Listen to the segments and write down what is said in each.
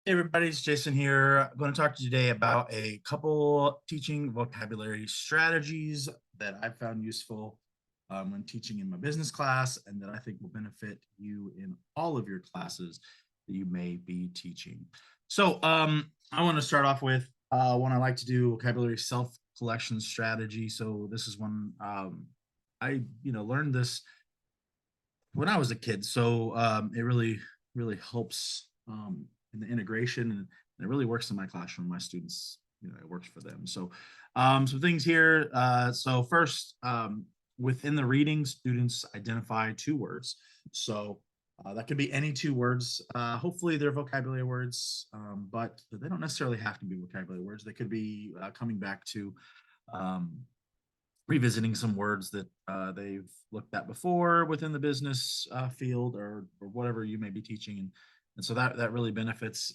Hey everybody, it's Jason here. I'm going to talk to you today about a couple teaching vocabulary strategies that I found useful when teaching in my business class and that I think will benefit you in all of your classes that you may be teaching. I want to start off with one I like to do, vocabulary self-collection strategy. So this is one I learned this when I was a kid. It really helps in the integration, and it really works in my classroom. My students, it works for them. Some things here. First, within the reading, students identify two words. That could be any two words. Hopefully, they're vocabulary words, but they don't necessarily have to be vocabulary words. They could be coming back to um, revisiting some words that they've looked at before within the business field, or whatever you may be teaching, and so that really benefits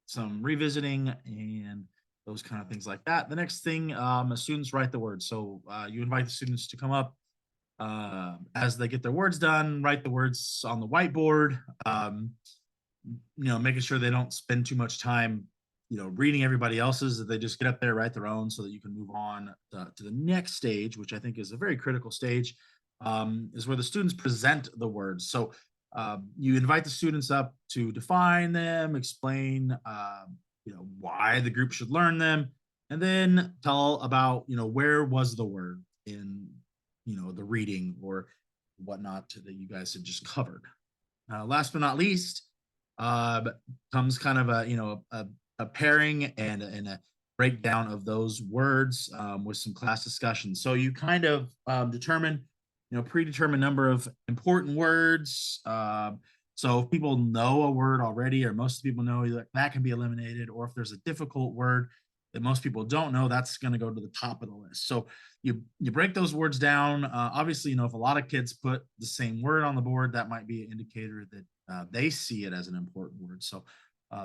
some revisiting and those kind of things like that. The next thing, students write the words. You invite the students to come up as they get their words done, write the words on the whiteboard. Making sure they don't spend too much time reading everybody else's, that they just get up there, write their own, so that you can move on to the next stage, which I think is a very critical stage, is where the students present the words. You invite the students up to define them, explain why the group should learn them, and then tell about where was the word in the reading or whatnot that you guys had just covered. Last but not least, uh, comes kind of a pairing and a breakdown of those words with some class discussion. So you kind of determine, predetermined number of important words. So if people know a word already, or most people know, that can be eliminated. Or if there's a difficult word that most people don't know, that's going to go to the top of the list. So you break those words down. Obviously, if a lot of kids put the same word on the board, that might be an indicator that they see it as an important word.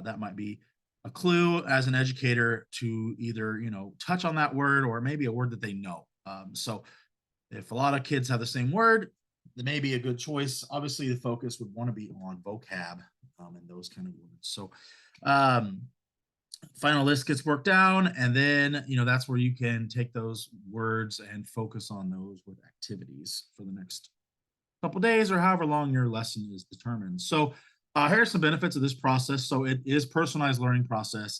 That might be a clue as an educator to either touch on that word, or maybe a word that they know. If a lot of kids have the same word, that may be a good choice. Obviously, the focus would want to be on vocab and those kind of words. Um, Final list gets worked down, and then that's where you can take those words and focus on those with activities for the next couple days, or however long your lesson is determined. Here are some benefits of this process. So it is personalized learning process.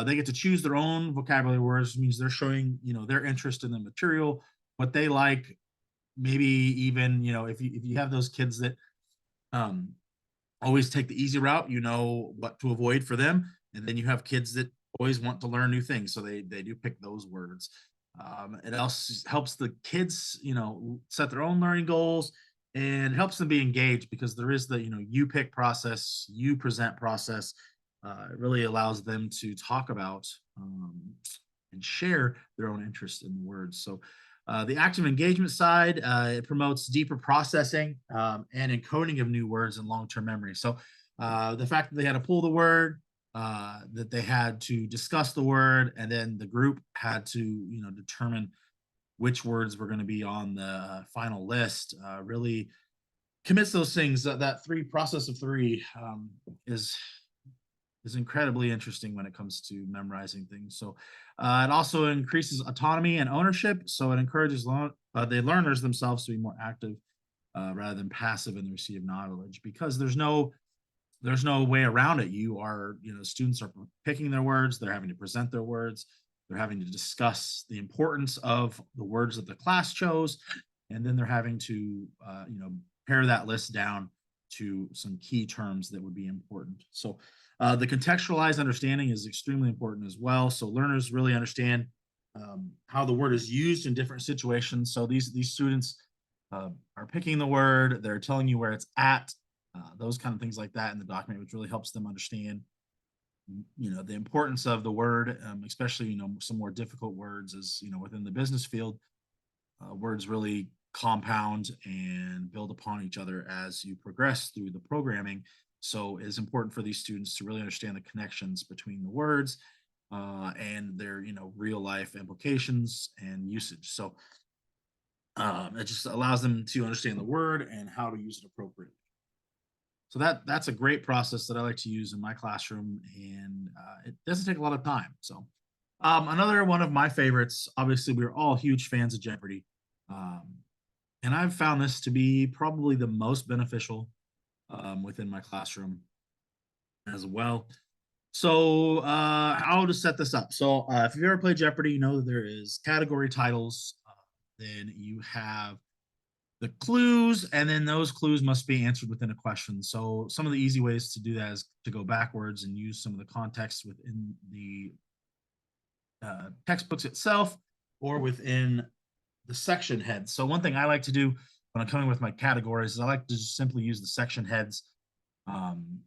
They get to choose their own vocabulary words, which means they're showing their interest in the material, what they like. Maybe even if you have those kids that um, always take the easy route, what to avoid for them, and then you have kids that always want to learn new things, so they do pick those words. It also helps the kids set their own learning goals, and it helps them be engaged, because there is the you pick process, you present process. It really allows them to talk about and share their own interest in the words. The active engagement side, it promotes deeper processing and encoding of new words in long-term memory. The fact that they had to pull the word, that they had to discuss the word, and then the group had to determine which words were going to be on the final list, really commits those things. That three process of three is incredibly interesting when it comes to memorizing things. It also increases autonomy and ownership. So it encourages the learners themselves to be more active rather than passive in the receipt of knowledge, because there's no way around it. Students are picking their words, they're having to present their words, they're having to discuss the importance of the words that the class chose, and then they're having to pare that list down to some key terms that would be important. The contextualized understanding is extremely important as well. So learners really understand how the word is used in different situations. So these students are picking the word, they're telling you where it's at, those kind of things like that in the document, which really helps them understand the importance of the word, especially some more difficult words, as within the business field. Words really compound and build upon each other as you progress through the programming. So it is important for these students to really understand the connections between the words and their real life implications and usage. It just allows them to understand the word and how to use it appropriately. So that's a great process that I like to use in my classroom, and it doesn't take a lot of time. So another one of my favorites, obviously, we're all huge fans of Jeopardy. Um, and I've found this to be probably the most beneficial within my classroom as well. So I'll just set this up. So if you've ever played Jeopardy, you know that there is category titles. Then you have the clues, and then those clues must be answered within a question. So some of the easy ways to do that is to go backwards and use some of the context within the textbooks itself or within the section heads. So one thing I like to do when I'm coming with my categories is I like to just simply use the section heads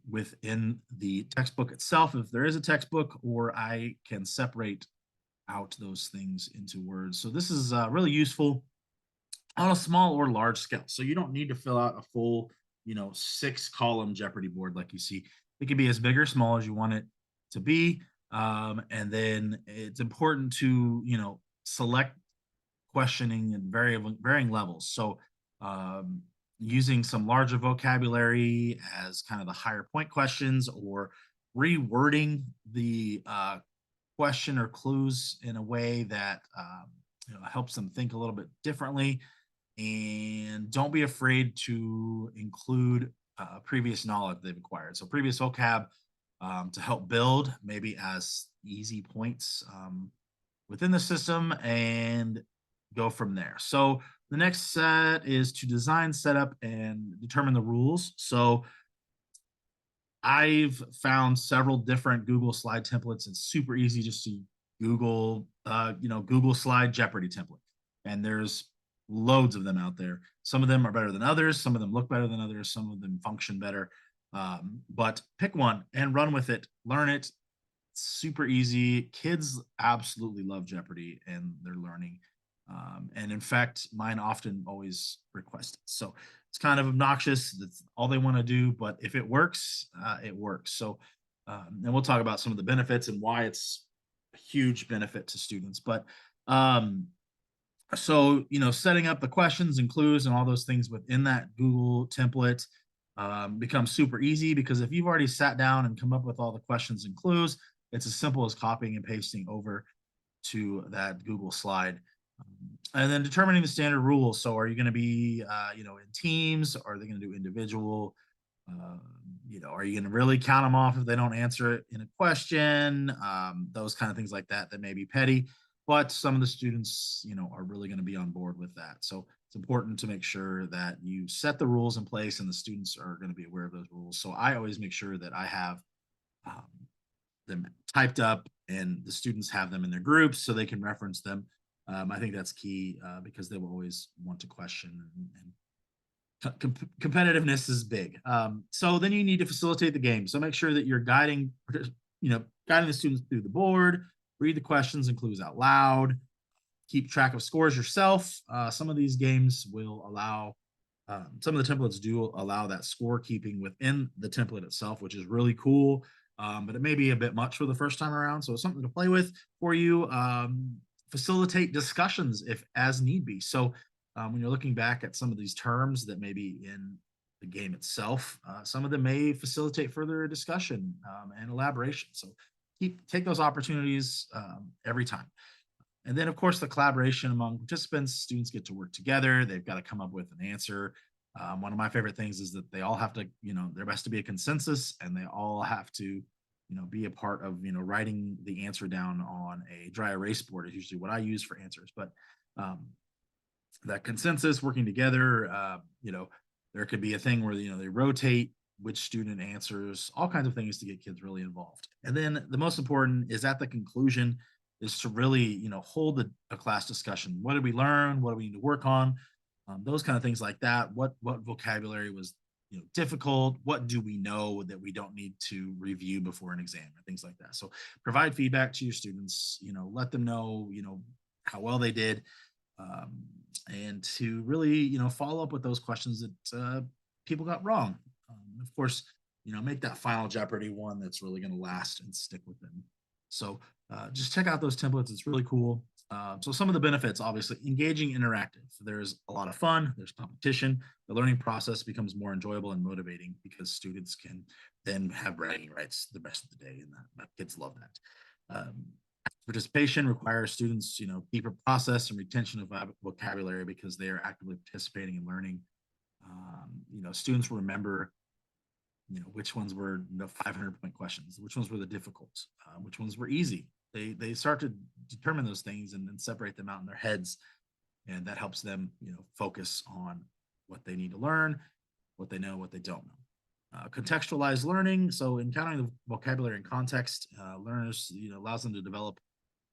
within the textbook itself, if there is a textbook, or I can separate out those things into words. So this is really useful on a small or large scale. So you don't need to fill out a full, 6 column Jeopardy board like you see. It can be as big or small as you want it to be. And then it's important to, select questioning at varying levels. So um, using some larger vocabulary as kind of the higher point questions, or rewording the question or clues in a way that helps them think a little bit differently. And don't be afraid to include previous knowledge they've acquired. So previous vocab to help build maybe as easy points within the system and go from there. So the next set is to design, set up, and determine the rules. So I've found several different Google slide templates. It's super easy just to Google, Google slide Jeopardy template. And there's loads of them out there. Some of them are better than others. Some of them look better than others. Some of them function better. But pick one and run with it. Learn it. It's super easy. Kids absolutely love Jeopardy and they're learning. And in fact, mine often always request it. So it's kind of obnoxious. That's all they want to do. But if it works, it works. So, and we'll talk about some of the benefits and why it's a huge benefit to students. But um, so, setting up the questions and clues and all those things within that Google template becomes super easy, because if you've already sat down and come up with all the questions and clues, it's as simple as copying and pasting over to that Google slide. And then determining the standard rules. So are you going to be, in teams? Are they going to do individual? Um, are you going to really count them off if they don't answer it in a question? Those kind of things like that that may be petty, but some of the students, are really going to be on board with that. So it's important to make sure that you set the rules in place and the students are going to be aware of those rules. So I always make sure that I have um, them typed up and the students have them in their groups so they can reference them. I think that's key because they will always want to question, and competitiveness is big. So then you need to facilitate the game. So make sure that you're guiding the students through the board, read the questions and clues out loud, keep track of scores yourself. Some of these games will allow, some of the templates do allow that score keeping within the template itself, which is really cool. But it may be a bit much for the first time around. So it's something to play with for you. Facilitate discussions if as need be. So when you're looking back at some of these terms that may be in the game itself, some of them may facilitate further discussion and elaboration. So take those opportunities every time. And then, of course, the collaboration among participants. Students get to work together. They've got to come up with an answer. One of my favorite things is that they all have to, there has to be a consensus, and they all have to, be a part of, writing the answer down on a dry erase board is usually what I use for answers. But that consensus, working together, there could be a thing where, they rotate which student answers, all kinds of things to get kids really involved. And then the most important is at the conclusion is to really, hold a class discussion. What did we learn? What do we need to work on? Those kind of things like that. What vocabulary was difficult? What do we know that we don't need to review before an exam, and things like that? So provide feedback to your students. Let them know how well they did, and to really follow up with those questions that people got wrong. Of course, make that final Jeopardy one that's really going to last and stick with them. So Just check out those templates. It's really cool. So some of the benefits, obviously, engaging, interactive. There's a lot of fun. There's competition. The learning process becomes more enjoyable and motivating because students can then have bragging rights the rest of the day, and kids love that. Participation requires students, deeper process and retention of vocabulary because they are actively participating and learning. Students remember which ones were 500-point questions, which ones were the difficult, which ones were easy. They start to determine those things and then separate them out in their heads, and that helps them focus on what they need to learn, what they know, what they don't know. Contextualized learning, so encountering the vocabulary in context, learners allows them to develop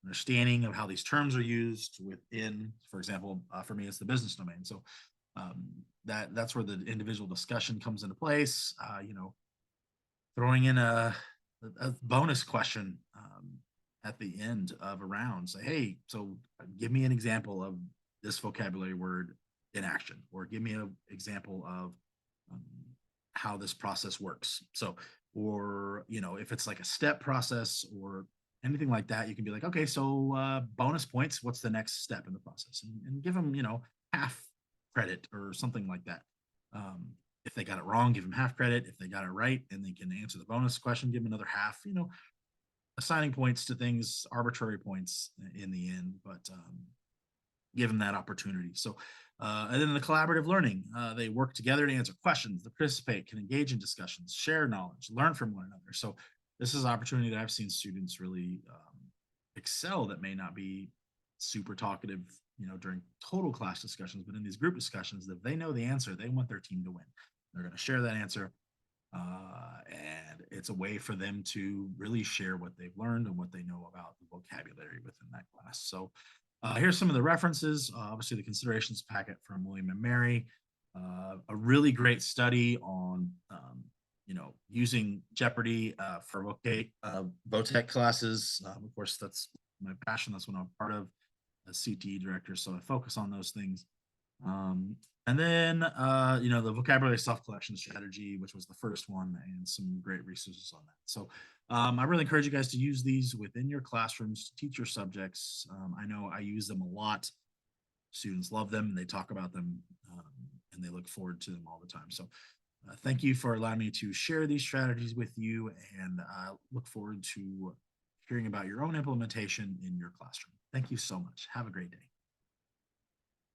understanding of how these terms are used within, for example, for me it's the business domain. So that's where the individual discussion comes into place. Throwing in a bonus question at the end of a round. Say, hey, so give me an example of this vocabulary word in action, or give me an example of um, how this process works. So, or if it's like a step process or anything like that, you can be like, okay, so bonus points. What's the next step in the process? And give them, half credit or something like that. Um, if they got it wrong, give them half credit. If they got it right and they can answer the bonus question, give them another half. Assigning points to things, arbitrary points in the end, but give them that opportunity. So, and then the collaborative learning, they work together to answer questions, they participate, can engage in discussions, share knowledge, learn from one another. So, this is an opportunity that I've seen students really excel that may not be super talkative, during total class discussions, but in these group discussions, if they know the answer, they want their team to win. They're going to share that answer. And it's a way for them to really share what they've learned and what they know about the vocabulary within that class. So, here's some of the references. Obviously, the considerations packet from William and Mary, a really great study on, using Jeopardy for VOTEC classes. Of course, that's my passion. That's what I'm part of as CTE director. So I focus on those things. And then, the vocabulary self-collection strategy, which was the first one, and some great resources on that. So I really encourage you guys to use these within your classrooms to teach your subjects. I know I use them a lot. Students love them, and they talk about them, and they look forward to them all the time. So thank you for allowing me to share these strategies with you, and I look forward to hearing about your own implementation in your classroom. Thank you so much. Have a great day.